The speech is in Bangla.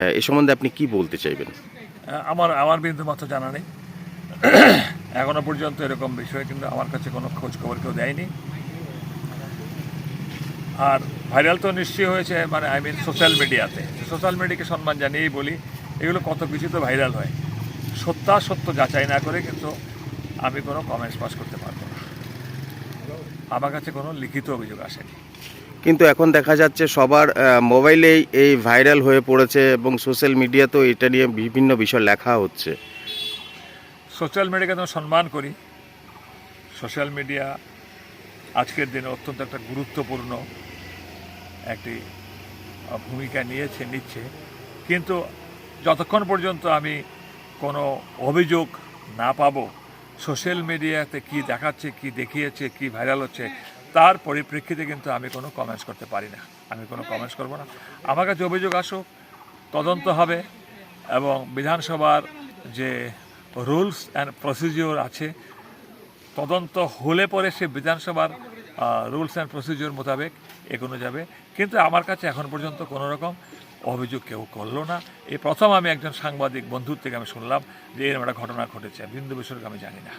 এ সম্বন্ধে আপনি কি বলতে চাইবেন? আমার আমার বিন্দু মাত্র জানা নেই। এখনো পর্যন্ত এরকম বিষয় কিন্তু আমার কাছে কোনো খোঁজ খবর কেউ দেয়নি। আর ভাইরাল তো নিশ্চয়ই হয়েছে, মানে আই মিন সোশ্যাল মিডিয়াতে। সোশ্যাল মিডিয়াকে সম্মান জানিয়েই বলি, এগুলো কত কিছু তো ভাইরাল হয়। সত্য যাচাই না করে কিন্তু আমি কোনো কমেন্টস পাস করতে পারবো না। আমার কাছে কোনো লিখিত অভিযোগ আসেনি। কিন্তু এখন দেখা যাচ্ছে সবার মোবাইলেই এই ভাইরাল হয়ে পড়েছে এবং সোশ্যাল মিডিয়াতেও এটা নিয়ে বিভিন্ন বিষয় লেখা হচ্ছে। সোশ্যাল মিডিয়াকে তো সম্মান করি। সোশ্যাল মিডিয়া আজকের দিনে অত্যন্ত একটা গুরুত্বপূর্ণ একটি ভূমিকা নিচ্ছে, কিন্তু যতক্ষণ পর্যন্ত আমি কোনো অভিযোগ না পাবো, সোশ্যাল মিডিয়াতে কি দেখাচ্ছে, কি দেখিয়েছে, কি ভাইরাল হচ্ছে, তার পরিপ্রেক্ষিতে কিন্তু আমি কোনো কমেন্টস করতে পারি না। আমি কোনো কমেন্টস করব না। আমার কাছে অভিযোগ আসুক, তদন্ত হবে, এবং বিধানসভার যে রুলস অ্যান্ড প্রসিডিওর আছে, তদন্ত হলে পরে সে বিধানসভার রুলস অ্যান্ড প্রসিডিওর মোতাবেক এগোনো যাবে। কিন্তু আমার কাছে এখন পর্যন্ত কোনো রকম অভিযোগ কেউ করলো না। এই প্রথম আমি একজন সাংবাদিক বন্ধুর থেকে আমি শুনলাম যে এরকম একটা ঘটনা ঘটেছে। বিন্দু বিষয়কে আমি জানি না।